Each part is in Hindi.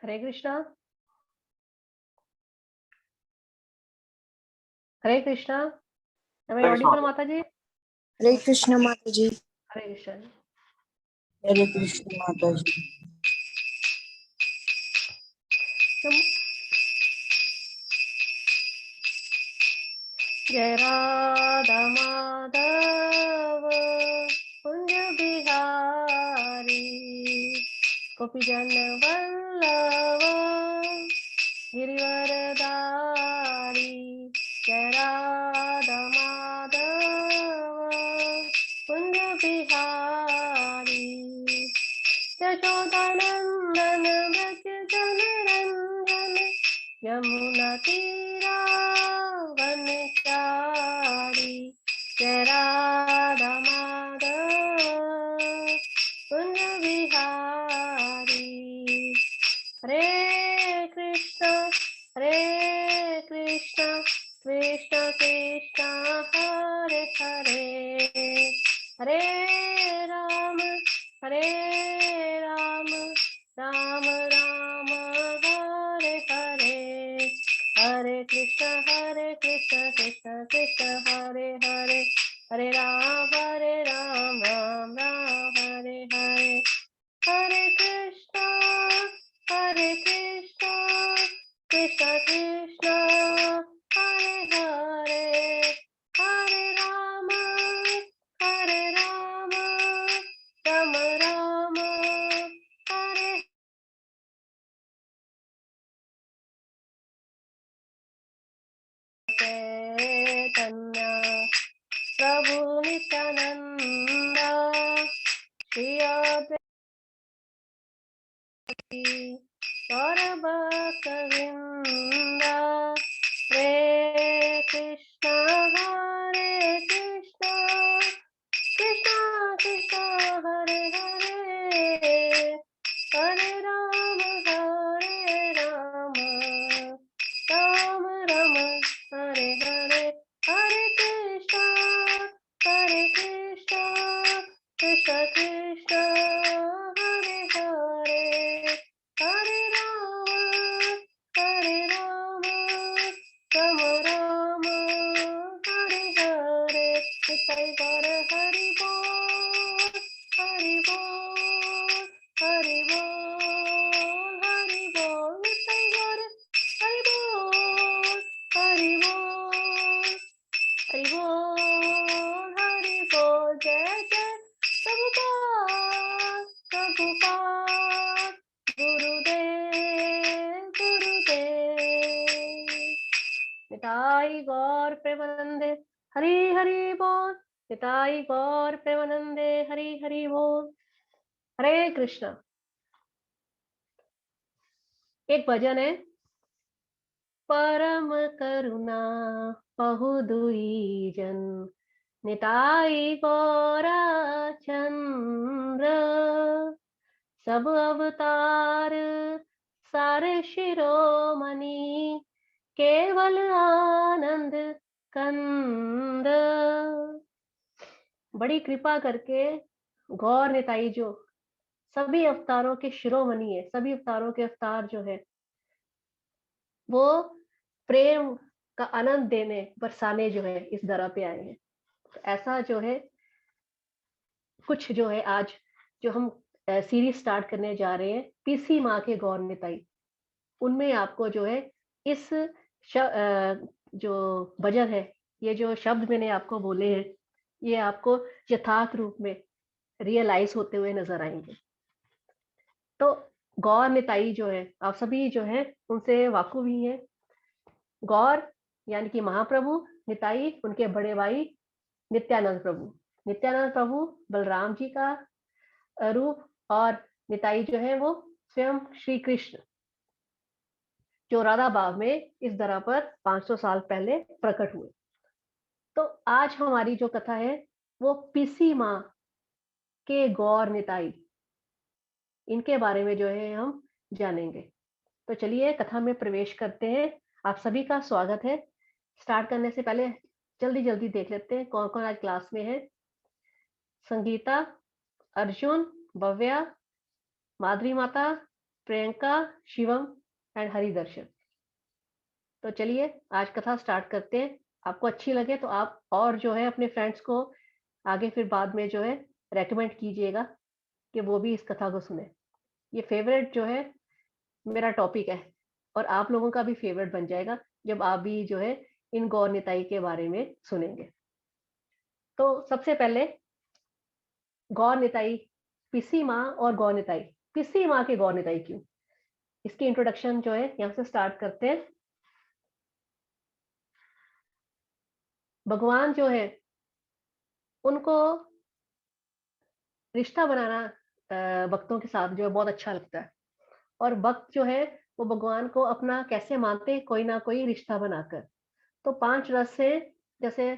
Hare Krishna. Hare Krishna. am I audible, माता जी? हरे कृष्ण माता जी। हरे कृष्णा जी। हरे कृष्ण माता जी। जय राधा माधव कुंज बिहारी गोपीजन वल्लभ गिरिवरधारी। जय राधा माधव कुंज बिहारी यशोदानंदन व्रज जनरंजन यमुना तीरा वनचारी। जय राधा माधव कुंज बिहारी। हरे कृष्ण कृष्ण कृष्ण हरे हरे हरे राम राम राम हरे हरे। हरे कृष्ण कृष्ण कृष्ण हरे हरे हरे राम राम राम हरे हरे। हरे कृष्ण कृष्ण कृष्ण हरे हरे हरे राम राम राम हरे चैतन्य प्रभु नित्यानंद श्री अद्वैत गौरभक्तवृंद। हरे कृष्ण कृष्ण कृष्ण हरे हरे हरे राम राम राम हरे हरे। हरे कृष्ण कृष्ण कृष्ण हरे हरे हरे राम राम हरे हरे। निताई गौर हरि बोल हरि बोल हरि बोल हरि बोल। निताई गौर हरि बोल हरि बोल हरि बोल हरि बोल। जय जय प्रभुपाद प्रभुपाद गुरुदेव निताई गौर प्रेमानंदे हरि हरि बोल। निताई गौर प्रेमानंदे हरि हरि बोल। हरे कृष्ण। एक भजन है। परम करुणा बहुदुई जन निताई गौरा चंद्र सब अवतार सारे शिरोमणि केवल आनंद कंद। बड़ी कृपा करके गौर निताई जो सभी अवतारों के शिरोमणि है, सभी अवतारों के अवतार जो है वो प्रेम का आनंद देने बरसाने जो है इस धरा पे आए हैं। तो ऐसा जो है कुछ जो है आज जो हम सीरीज स्टार्ट करने जा रहे हैं पीसी माँ के गौर निताई, उनमें आपको जो है इस जो भजन है, ये जो शब्द मैंने आपको बोले हैं ये आपको यथार्थ रूप में रियलाइज होते हुए नजर आएंगे। तो गौर निताई जो है आप सभी जो है उनसे वाकुफ ही है। गौर यानी कि महाप्रभु, निताई उनके बड़े भाई नित्यानंद प्रभु। नित्यानंद प्रभु बलराम जी का रूप और निताई जो है वो स्वयं श्री कृष्ण जो राधा बाग में इस धरा पर 500 साल पहले प्रकट हुए। तो आज हमारी जो कथा है वो पीसी माँ के गौर निताई, इनके बारे में जो है हम जानेंगे। तो चलिए कथा में प्रवेश करते हैं। आप सभी का स्वागत है। स्टार्ट करने से पहले जल्दी जल्दी देख लेते हैं कौन कौन आज क्लास में है। संगीता, अर्जुन, भव्या, माधुरी माता, प्रियंका, शिवम एंड हरिदर्शन। तो चलिए आज कथा स्टार्ट करते हैं। आपको अच्छी लगे तो आप और जो है अपने फ्रेंड्स को आगे फिर बाद में जो है रेकमेंड कीजिएगा कि वो भी इस कथा को सुने। ये फेवरेट जो है मेरा टॉपिक है और आप लोगों का भी फेवरेट बन जाएगा जब आप भी जो है इन गौर निताई के बारे में सुनेंगे। तो सबसे पहले गौर निताई, पिसी माँ और गौर निताई। पिसी माँ के गौर निताई क्यों, इसकी इंट्रोडक्शन जो है यहाँ से स्टार्ट करते हैं। भगवान जो है उनको रिश्ता बनाना भक्तों के साथ जो है बहुत अच्छा लगता है, और भक्त जो है वो भगवान को अपना कैसे मानते हैं, कोई ना कोई रिश्ता बनाकर। तो 5 रस है, जैसे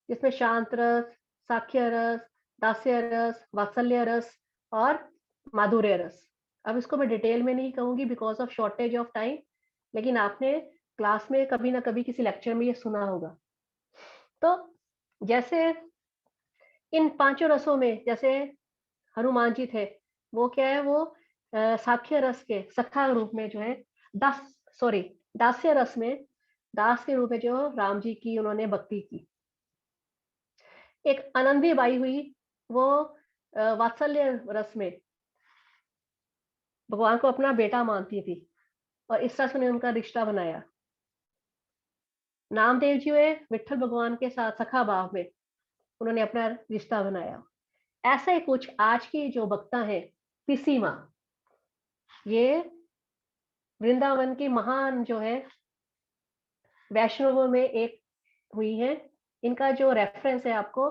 जिसमें शांत रस, साख्य रस, दास्य रस, वात्सल्य रस और माधुर्य रस। अब इसको मैं डिटेल में नहीं कहूंगी because of shortage of time, लेकिन आपने क्लास में कभी ना कभी किसी लेक्चर में ये सुना होगा। तो जैसे इन 5 रसों में जैसे हनुमान जी थे, वो क्या है, वो साख्य रस के सखा रूप में जो है दास्य रस में दास के रूप में जो राम जी की उन्होंने भक्ति की। एक आनंदी बाई हुई, वो वात्सल्य रस में भगवान को अपना बेटा मानती थी और इस तरह से उन्होंने उनका रिश्ता बनाया। नामदेव जी हुए विठल भगवान के साथ सखा भाव में उन्होंने अपना रिश्ता बनाया। ऐसा ही कुछ आज की जो भक्ता है पिसी माँ, ये वृंदावन की महान जो है वैष्णवों में एक हुई है। इनका जो रेफरेंस है आपको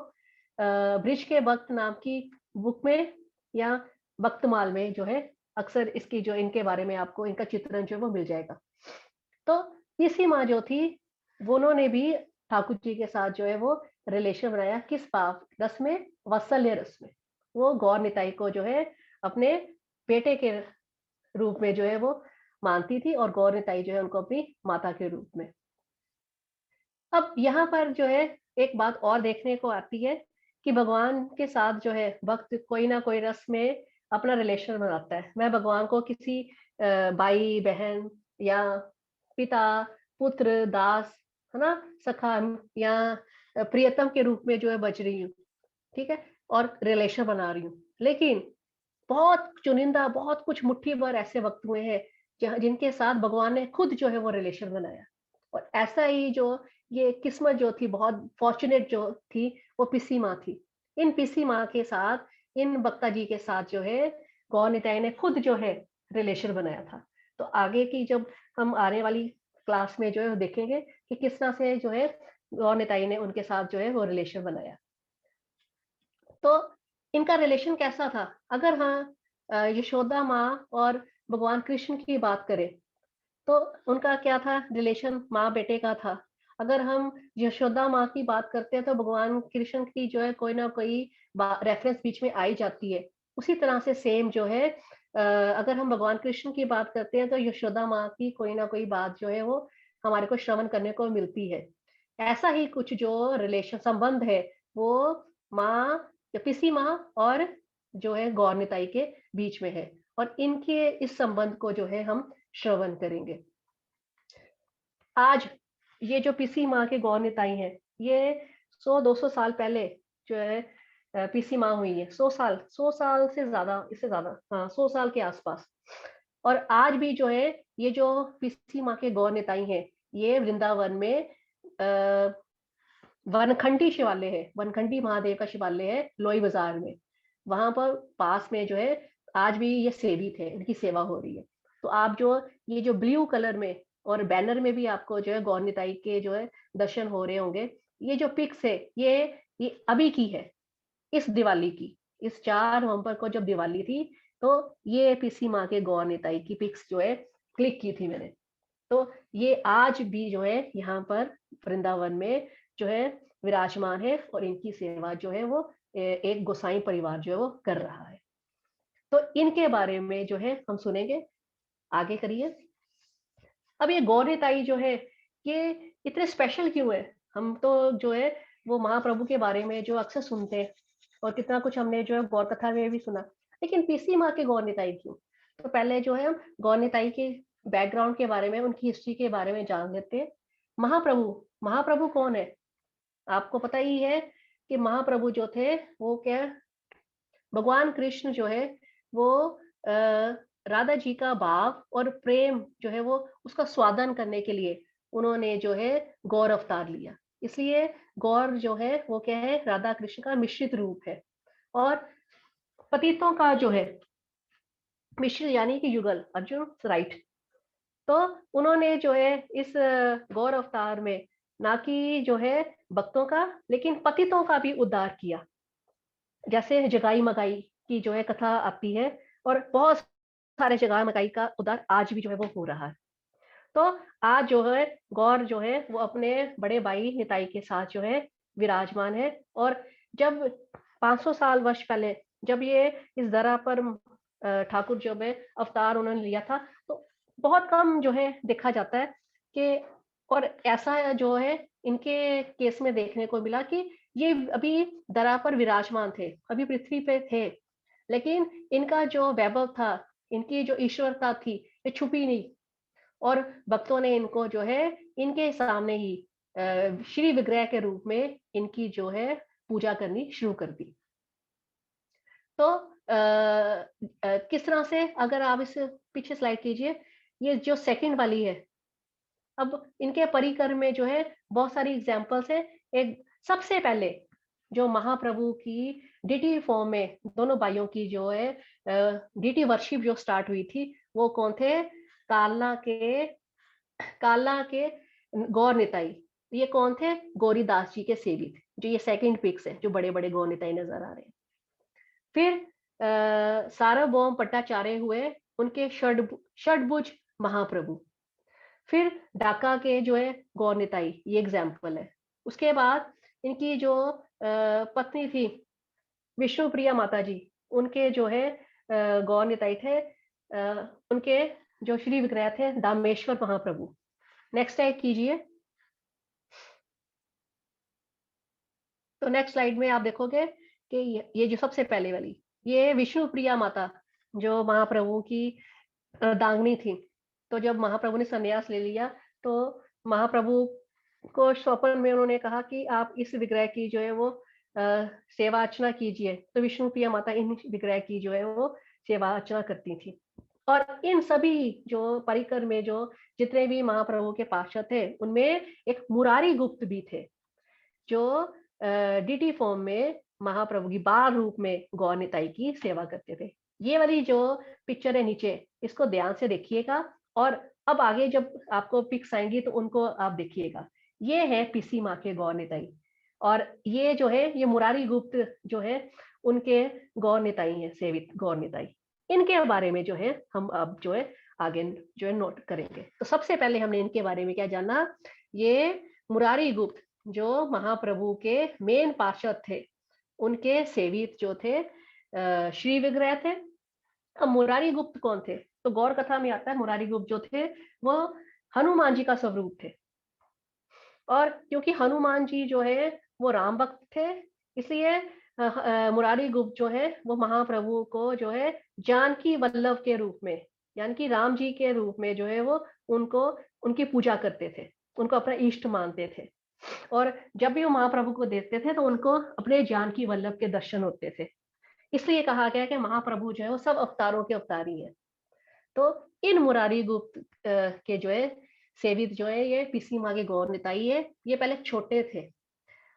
ब्रिज के भक्त नाम की बुक में या भक्तमाल में जो है अक्सर इसकी जो इनके बारे में आपको इनका चित्रण जो वो मिल जाएगा। तो इसी माँ जो थी वो उन्होंने भी ठाकुर जी के साथ जो है वो रिलेशन बनाया। किस भाव रस में, वात्सल्य रस में। वो गौर निताई को जो है अपने बेटे के रूप में जो है वो मानती थी और गौर निताई जो है उनको अपनी माता के रूप में। अब यहाँ पर जो है एक बात और देखने को आती है कि भगवान के साथ जो है भक्त कोई ना कोई रस में अपना रिलेशन बनाता है। मैं भगवान को किसी भाई बहन या पिता पुत्र दास है ना, सखा या प्रियतम के रूप में जो है बच रही हूँ, ठीक है, और रिलेशन बना रही हूँ। लेकिन बहुत चुनिंदा, बहुत कुछ मुट्ठी भर ऐसे वक्त हुए हैं जिनके साथ भगवान ने खुद जो है वो रिलेशन बनाया। और ऐसा ही जो ये किस्मत जो थी, बहुत फॉर्चुनेट जो थी, वो पिसी माँ थी। इन पिसी माँ के साथ, इन बक्ता जी के साथ जो है गौर निताई ने खुद जो है रिलेशन बनाया था। तो आगे की जब हम आने वाली क्लास में जो है देखेंगे कि किस तरह से जो है गौर निताई ने उनके साथ जो है वो रिलेशन बनाया। तो इनका रिलेशन कैसा था? अगर हाँ यशोदा माँ और भगवान कृष्ण की बात करें तो उनका क्या था रिलेशन, माँ बेटे का था। अगर हम यशोदा माँ की बात करते हैं तो भगवान कृष्ण की जो है कोई ना कोई रेफरेंस बीच में आई जाती है। उसी तरह से सेम जो है अगर हम भगवान कृष्ण की बात करते हैं तो यशोदा माँ की कोई ना कोई बात जो है वो हमारे को श्रवण करने को मिलती है। ऐसा ही कुछ जो रिलेशन संबंध है वो माँ, पिसी माँ और जो है गौर निताई के बीच में है, और इनके इस संबंध को जो है हम श्रवण करेंगे। आज ये जो पिसी माँ के गौर निताई है, ये 100-200 साल पहले जो है पिसी माँ हुई है। 100 साल से ज्यादा, इससे ज्यादा, हाँ 100 साल के आसपास। और आज भी जो है ये जो पिसी माँ के गौर निताई है, ये वृंदावन में वनखंडी शिवालय है, वनखंडी महादेव का शिवालय है लोई बाजार में। वहां पर पास में जो है आज भी ये सेवित है, इनकी सेवा हो रही है। तो आप जो ये जो ब्लू कलर में और बैनर में भी आपको जो है गौर निताई के जो है दर्शन हो रहे होंगे। ये जो पिक्स है ये अभी की है, इस दिवाली की, इस 4 नवंबर को जब दिवाली थी तो ये पिसी माँ के गौर निताई की पिक्स जो है क्लिक की थी मैंने। तो ये आज भी जो है यहाँ पर वृंदावन में जो है विराजमान है और इनकी सेवा जो है वो एक गोसाई परिवार जो है वो कर रहा है। तो इनके बारे में जो है हम सुनेंगे। आगे करिए। अब ये गौर निताई जो है ये इतने स्पेशल क्यों है? हम तो जो है वो महाप्रभु के बारे में जो अक्सर सुनते हैं और कितना कुछ हमने जो है गौर कथा में भी सुना, लेकिन पीसी माँ के गौर निताई क्यों? तो पहले जो है हम गौर निताई के बैकग्राउंड के बारे में, उनकी हिस्ट्री के बारे में जान लेते हैं। महाप्रभु, महाप्रभु कौन है? आपको पता ही है कि महाप्रभु जो थे वो क्या, भगवान कृष्ण जो है वो राधा जी का भाव और प्रेम जो है वो उसका स्वादन करने के लिए उन्होंने जो है गौर अवतार लिया। इसलिए गौर जो है वो क्या है, राधा कृष्ण का मिश्रित रूप है। और पतितों का जो है मिश्र यानी कि युगल, अर्जुन राइट। तो उन्होंने जो है इस गौर अवतार में ना कि जो है भक्तों का, लेकिन पतितों का भी उद्धार किया। जैसे जगाई मगाई की जो है कथा आती है, और बहुत सारे जगाई मगाई का उद्धार आज भी जो है वो हो रहा है। तो आज जो है गौर जो है वो अपने बड़े भाई निताई के साथ जो है विराजमान है। और जब 500 साल वर्ष पहले जब ये इस धरा पर ठाकुर जो है अवतार उन्होंने लिया था, तो बहुत कम जो है देखा जाता है कि, और ऐसा जो है इनके केस में देखने को मिला कि ये अभी धरा पर विराजमान थे, अभी पृथ्वी पे थे, लेकिन इनका जो वैभव था, इनकी जो ईश्वरता थी, ये छुपी नहीं। और भक्तों ने इनको जो है इनके सामने ही श्री विग्रह के रूप में इनकी जो है पूजा करनी शुरू कर दी। तो किस तरह से, अगर आप इस पीछे स्लाइड कीजिए, ये जो सेकंड वाली है, अब इनके परिकर में जो है बहुत सारी एग्जांपल्स है। एक सबसे पहले जो महाप्रभु की डीटी फॉर्म में दोनों भाइयों की जो है डीटी वर्शिप जो स्टार्ट हुई थी, वो कौन थे? कालना के कालना के गौर निताई। ये कौन थे? गौरीदास जी के सेवित, जो ये सेकंड पिक्स है, जो बड़े बड़े गौर निताई नजर आ रहे हैं। फिर सार्वभौम भट्टाचार्य हुए, उनके षडभुज महाप्रभु। फिर ढाका के जो है गौर निताई, ये एग्जाम्पल है। उसके बाद इनकी जो पत्नी थी विष्णुप्रिया माता जी, उनके जो है गौर निताई थे, उनके जो श्री विग्रह थे दामेश्वर महाप्रभु। नेक्स्ट स्लाइड कीजिए। तो नेक्स्ट स्लाइड में आप देखोगे कि ये जो सबसे पहले वाली, ये विष्णुप्रिया माता जो महाप्रभु की दांगनी थी। तो जब महाप्रभु ने संन्यास ले लिया, तो महाप्रभु को स्वप्न में उन्होंने कहा कि आप इस विग्रह की जो है वो सेवा अर्चना कीजिए। तो विष्णुप्रिया माता इन विग्रह की जो है वो सेवा अर्चना करती थी। और इन सभी जो परिकर में जो जितने भी महाप्रभु के पार्षद थे, उनमें एक मुरारी गुप्त भी थे, जो डीटी फॉर्म में महाप्रभु की बाल रूप में गौर निताई की सेवा करते थे। ये वाली जो पिक्चर है नीचे, इसको ध्यान से देखिएगा, और अब आगे जब आपको पिक्स आएंगी तो उनको आप देखिएगा। ये है पीसी माँ के गौर निताई, और ये जो है ये मुरारी गुप्त जो है उनके गौर निताई है, सेवित गौर निताई। इनके बारे में जो है हम अब जो है आगे जो है नोट करेंगे। तो सबसे पहले हमने इनके बारे में क्या जाना, ये मुरारी गुप्त जो महाप्रभु के मेन पार्षद थे, उनके सेवित जो थे श्री विग्रह थे। अब मुरारी गुप्त कौन थे? तो गौर कथा में आता है मुरारी गुप्त जो थे वो हनुमान जी का स्वरूप थे। और क्योंकि हनुमान जी जो है वो राम भक्त थे, इसलिए मुरारी गुप्त जो है वो महाप्रभु को जो है जानकी वल्लभ के रूप में, यानी कि राम जी के रूप में जो है वो उनको उनकी पूजा करते थे, उनको अपना इष्ट मानते थे। और जब भी वो महाप्रभु को देखते थे तो उनको अपने जानकी वल्लभ के दर्शन होते थे। इसलिए कहा गया कि महाप्रभु जो है वो सब अवतारों के अवतारी है। तो इन मुरारी गुप्त के जो है सेवित जो है ये पीसी माँ के गौर निताई है। ये पहले छोटे थे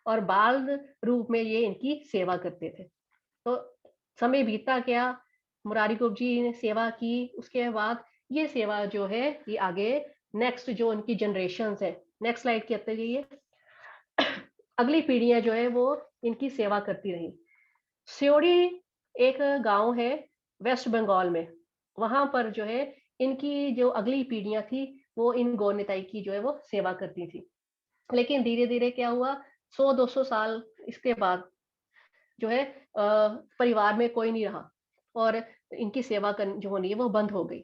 और बाल रूप में ये इनकी सेवा करते थे। तो समय बीतता गया, मुरारी गुप्त जी ने सेवा की, उसके बाद ये सेवा जो है ये आगे नेक्स्ट जो उनकी जनरेशन है, नेक्स्ट स्लाइड के अंदर ये अगली पीढ़ियां जो है वो इनकी सेवा करती रही। स्योड़ी एक गांव है वेस्ट बंगाल में, वहां पर जो है इनकी जो अगली पीढ़ियां थी वो इन गौर निताई की जो है वो सेवा करती थी। लेकिन धीरे धीरे क्या हुआ, 100-200 साल इसके बाद जो है परिवार में कोई नहीं रहा, और इनकी सेवा जो होनी है वो बंद हो गई।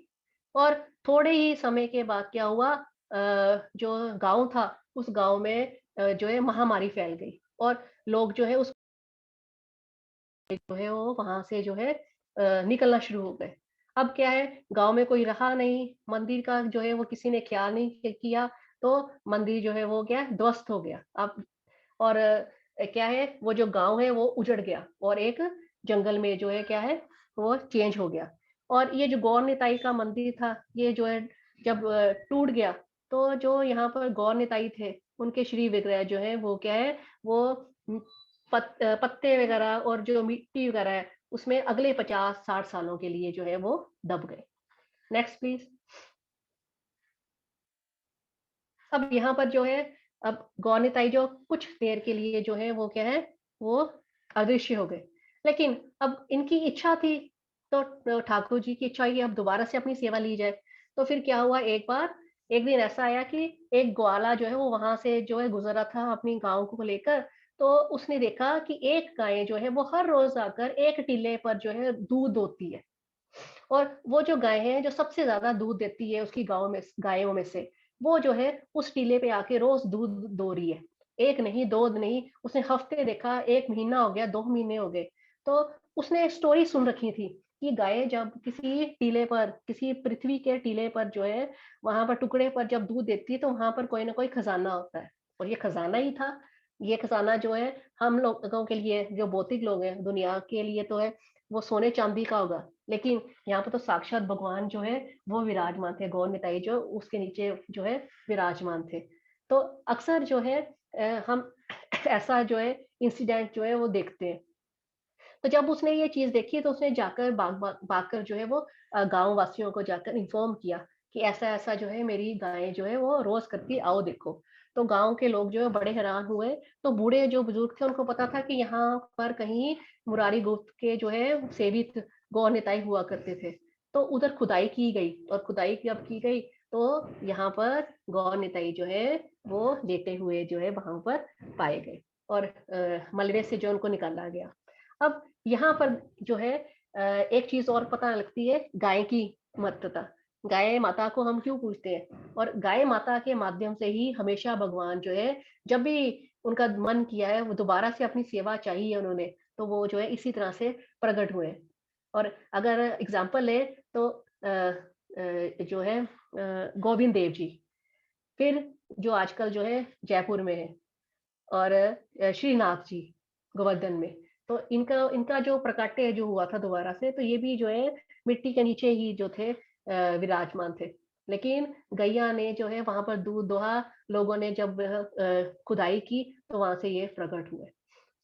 और थोड़े ही समय के बाद क्या हुआ, जो गांव था उस गांव में जो है महामारी फैल गई, और लोग जो है उस जो है वो वहां से जो है निकलना शुरू हो गए। अब क्या है, गाँव में कोई रहा नहीं, मंदिर का जो है वो किसी ने ख्याल नहीं किया, तो मंदिर जो है वो क्या है, ध्वस्त हो गया। अब और क्या है, वो जो गाँव है वो उजड़ गया और एक जंगल में जो है क्या है, वो चेंज हो गया। और ये जो गौर निताई का मंदिर था, ये जो है जब टूट गया, तो जो यहाँ पर गौर निताई थे, उनके श्री विग्रह जो है वो क्या है, वो पत्ते वगैरह और जो मिट्टी वगैरह है, उसमें अगले 50-60 सालों के लिए जो है वो दब गए। Next please. अब यहाँ पर जो है, अब गौरनिताई जो कुछ देर के लिए जो है वो क्या है, वो अदृश्य हो गए। लेकिन अब इनकी इच्छा थी, तो ठाकुर जी की इच्छा हुई कि अब दोबारा से अपनी सेवा ली जाए। तो फिर क्या हुआ, एक बार एक दिन ऐसा आया कि एक ग्वाला जो है वो वहाँ से जो है गुज़र रहा था अपनी गाँव को लेकर, तो उसने देखा कि एक गाय जो है वो हर रोज़ आकर एक टीले पर जो है दूध दोहती है। और वो जो गाय है, जो सबसे ज़्यादा दूध देती है उसकी गाँव में गायों में से, वो जो है उस टीले पे आके रोज़ दूध दो रही है। 1 नहीं, 2 नहीं, उसने हफ़्ते देखा, 1 महीना हो गया, 2 महीने हो गए। तो उसने एक स्टोरी सुन रखी थी कि गायें जब किसी टीले पर, किसी पृथ्वी के टीले पर जो है, वहाँ पर टुकड़े पर जब दूध देती है, तो वहाँ पर कोई न कोई खज़ाना होता है। और ये खज़ाना ही था। ये खज़ाना जो है, हम लोगों के लिए, जो भौतिक लोग हैं, दुनिया के लिए तो है, वो सोने-चांदी का होगा। लेकिन यहाँ पे तो साक्षात भगवान जो है वो विराजमान थे, गौर निताई जो उसके नीचे जो है विराजमान थे। तो अक्सर जो है हम ऐसा जो है इंसिडेंट जो है वो देखते हैं। तो जब उसने ये चीज़ देखी, तो उसने जाकर भागकर जो है वो गाँव वासियों को जाकर इन्फॉर्म किया कि ऐसा-ऐसा जो है मेरी गाय जो है वो रोज़ करती है, आओ देखो। तो गाँव के लोग जो है बड़े हैरान हुए। तो बूढ़े जो बुजुर्ग थे उनको पता था कि यहाँ पर कहीं मुरारी गुप्त के जो है सेवित गौर निताई हुआ करते थे। तो उधर खुदाई की गई और खुदाई जब की गई, तो यहाँ पर गौर निताई जो है वो लेटे हुए जो है वहाँ पर पाए गए और मलबे से जो उनको निकाला गया। अब यहाँ पर जो है एक चीज़ और पता लगती है, गाय की महत्वता। गाय माता को हम क्यों पूजते हैं, और गाय माता के माध्यम से ही हमेशा भगवान जो है, जब भी उनका मन किया है, वो दोबारा से अपनी सेवा चाहिए उन्होंने, तो वो जो है इसी तरह से प्रकट हुए। और अगर एग्ज़ाम्पल लें तो जो है गोविंद देव जी, फिर जो आजकल जो है जयपुर में है, और श्रीनाथ जी गोवर्धन में। तो इनका इनका जो प्रकाट्य जो हुआ था दोबारा से, तो ये भी जो है मिट्टी के नीचे ही जो थे विराजमान थे। लेकिन गैया ने जो है वहाँ पर दूध दोहा, लोगों ने जब खुदाई की, तो वहाँ से ये प्रकट हुए।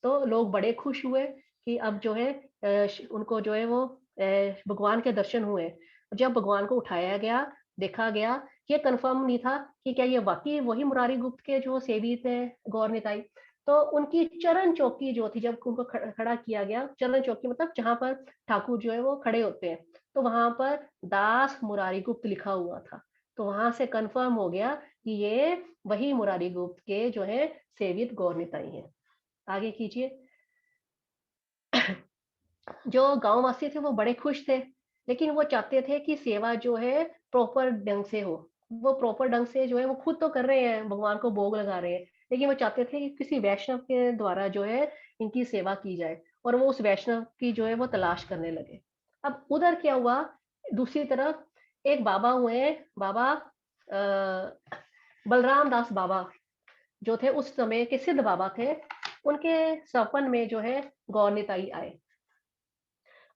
तो लोग बड़े खुश हुए कि अब जो है उनको जो है वो भगवान के दर्शन हुए। जब भगवान को उठाया गया, देखा गया, ये कन्फर्म नहीं था कि क्या ये वाक़ई वही मुरारी गुप्त के जो सेवी थे गौर निताई। तो उनकी चरण चौकी जो थी, जब उनको खड़ा किया गया, चरण चौकी मतलब जहाँ पर ठाकुर जो है वो खड़े होते हैं, तो वहाँ पर दास मुरारी गुप्त लिखा हुआ था। तो वहाँ से कन्फर्म हो गया कि ये वही मुरारी गुप्त के जो है सेवित गौर निताई हैं। आगे कीजिए। जो गाँववासी थे वो बड़े खुश थे, लेकिन वो चाहते थे कि सेवा जो है प्रॉपर ढंग से हो। वो प्रॉपर ढंग से जो है वो खुद तो कर रहे हैं, भगवान को भोग लगा रहे हैं, लेकिन वो चाहते थे कि किसी वैष्णव के द्वारा जो है इनकी सेवा की जाए, और वो उस वैष्णव की जो है वो तलाश करने लगे। अब उधर क्या हुआ, दूसरी तरफ एक बाबा हुए, बाबा बलराम दास बाबा जो थे, उस समय के सिद्ध बाबा थे। उनके सपन में जो है गौर निताई आए,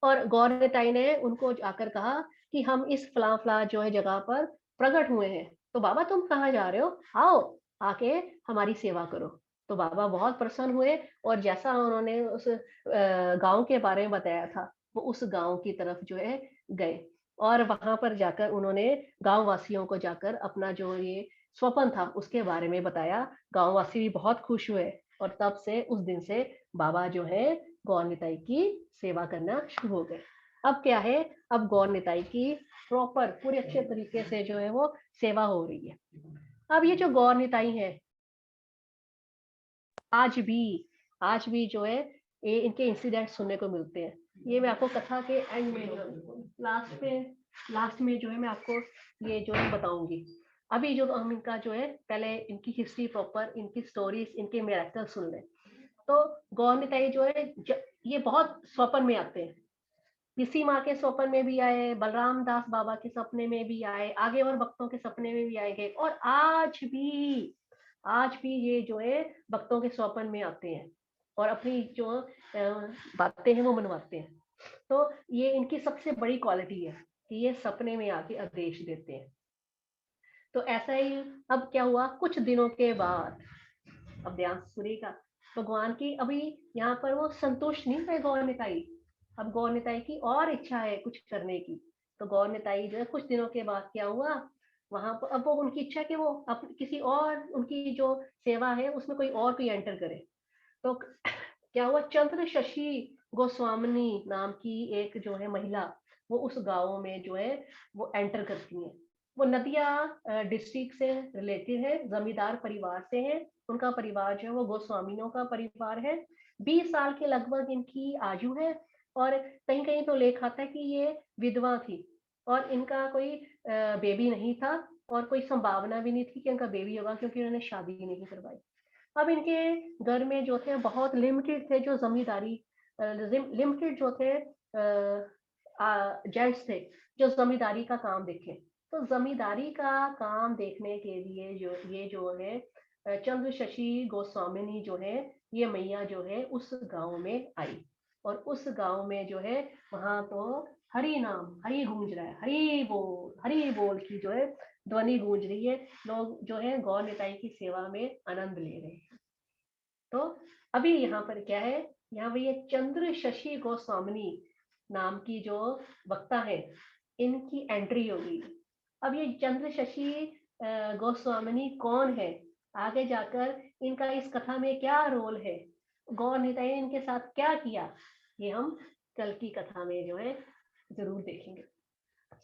और गौरताई ने उनको जाकर कहा कि हम इस फलां-फलां जो है जगह पर प्रकट हुए हैं। तो बाबा तुम कहाँ जा रहे हो? आओ, आके हमारी सेवा करो। तो बाबा बहुत प्रसन्न हुए, और जैसा उन्होंने उस गाँव के बारे में बताया था, वो उस गाँव की तरफ जो है गए, और वहाँ पर जाकर उन्होंने गाँव वासियों को जाकर अपना जो ये स्वपन था उसके बारे में बताया। गाँव वासी भी बहुत खुश हुए, और तब से उस दिन से बाबा जो है गौर निताई की सेवा करना शुरू हो गए। अब क्या है, अब गौर निताई की प्रॉपर पूरे अच्छे तरीके से जो है वो सेवा हो रही है। अब ये जो गौर निताई है, आज भी आज भी जो है ये इनके इंसिडेंट सुनने को मिलते हैं। ये मैं आपको कथा के एंड में लास्ट में जो है मैं आपको ये जो है बताऊंगी। अभी जो हम इनका जो है पहले इनकी हिस्ट्री प्रॉपर, इनकी स्टोरीज, इनके मिरेकल सुन लें। तो गौर निताई जो है ये बहुत स्वप्न में आते हैं। पीसी माँ के स्वप्न में भी आए, बलराम दास बाबा के सपने में भी आए, आगे और भक्तों के सपने में भी आएंगे, और आज भी ये जो है भक्तों के स्वप्न में आते हैं और अपनी जो बातें हैं वो मनवाते हैं। तो ये इनकी सबसे बड़ी क्वालिटी है कि ये सपने में आके आदेश देते हैं। तो ऐसा ही अब क्या हुआ, कुछ दिनों के बाद अब ध्यान सुनिएगा, भगवान की अभी यहाँ पर वो संतुष्ट नहीं है गौर निताई, अब गौर निताई की और इच्छा है कुछ करने की। तो गौर निताई जो है कुछ दिनों के बाद क्या हुआ, वहां पर अब वो उनकी इच्छा कि वो अपनी किसी और उनकी जो सेवा है उसमें कोई एंटर करे। तो क्या हुआ, चंद्र शशि गोस्वामिनी नाम की एक जो है महिला, वो उस गांव में जो है वो एंटर करती हैं। वो नदिया डिस्ट्रिक्ट से रिलेटेड है, जमींदार परिवार से है, उनका परिवार जो है वो गोस्वामियों का परिवार है। 20 साल के लगभग इनकी आयु है, और कहीं कहीं तो लेख आता है कि ये विधवा थी और इनका कोई बेबी नहीं था, और कोई संभावना भी नहीं थी कि इनका बेबी होगा, क्योंकि उन्होंने शादी नहीं करवाई। अब इनके घर में जो थे बहुत लिमिटेड थे, जो जमींदारी लिमिटेड जो थे जेंट्स थे जो जमींदारी का काम देखें। तो जमींदारी का काम देखने के लिए जो है चंद्र शशि गोस्वामिनी जो है, ये मैया जो है उस गांव में आई, और उस गांव में जो है वहां तो हरि नाम, हरि गूंज रहा है, हरि बोल की जो है ध्वनि गूंज रही है, लोग जो है गौर निताई की सेवा में आनंद ले रहे हैं। तो अभी यहाँ पर क्या है, यहाँ पर ये चंद्र शशि गोस्वामिनी नाम की जो वक्ता है, इनकी एंट्री होगी। अब ये चंद्र शशि गोस्वामिनी कौन है, आगे जाकर इनका इस कथा में क्या रोल है, गौर निताई ने इनके साथ क्या किया, ये हम कल की कथा में जो है जरूर देखेंगे,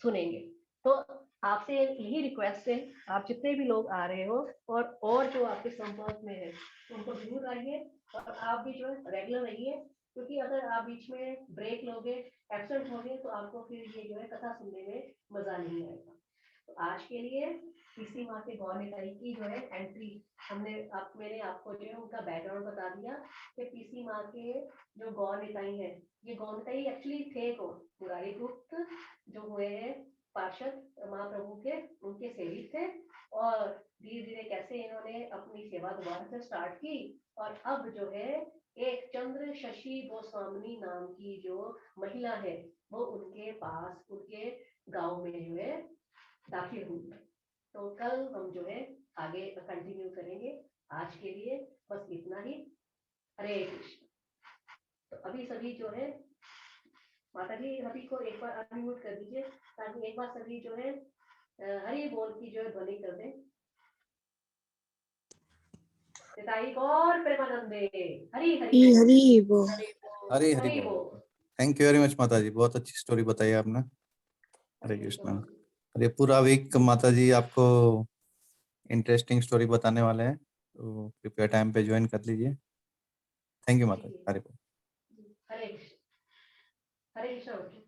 सुनेंगे। तो आपसे यही रिक्वेस्ट है, आप जितने भी लोग आ रहे हो और जो आपके संपर्क में है उनको जरूर आइए, और आप भी जो है रेगुलर रहिए, क्योंकि अगर आप बीच में ब्रेक लोगे, एब्सेंट होगे, तो आपको फिर ये जो है कथा सुनने में मजा नहीं आएगा। तो आज के लिए पीसी माँ के गौर निताई की जो है एंट्री मैंने आपको जो है उनका बैकग्राउंड बता दिया कि पीसी माँ के जो गौर निताई है, ये गौर निताई एक्चुअली थे कौन, मुरारी गुप्त जो हुए हैं पार्षद महाप्रभु के, उनके सेविक थे, और धीरे धीरे कैसे इन्होंने अपनी सेवा दोबारा से स्टार्ट की, और अब जो है एक चंद्र शशि गोस्वामिनी नाम की जो महिला है वो उनके पास उनके गांव में जो है दाखिल हुई। तो कल हम जो है आगे कंटिन्यू करेंगे, आज के लिए बस इतना ही। हरे कृष्ण। तो अभी सभी जो है माता जी हरि को एक बार अनम्यूट कर दीजिए, ताकि एक बार सभी जो है हरि बोल की जो है ध्वनि कर दें। निताई गौर प्रेमानंदे, हरि हरि बोल, हरी बोल। हरी हरी हरि बोल। बोल। थैंक यू वेरी मच माता जी, बहुत अच्छी स्टोरी बताई आपने। हरे कृष्णा। अरे पूरा वीक माता जी आपको इंटरेस्टिंग स्टोरी बताने वाले हैं, तो कृपया टाइम पे ज्वाइन कर लीजिए। थैंक यू माता जी। हरे बोल। हरे कृष्ण, हरे कृष्ण।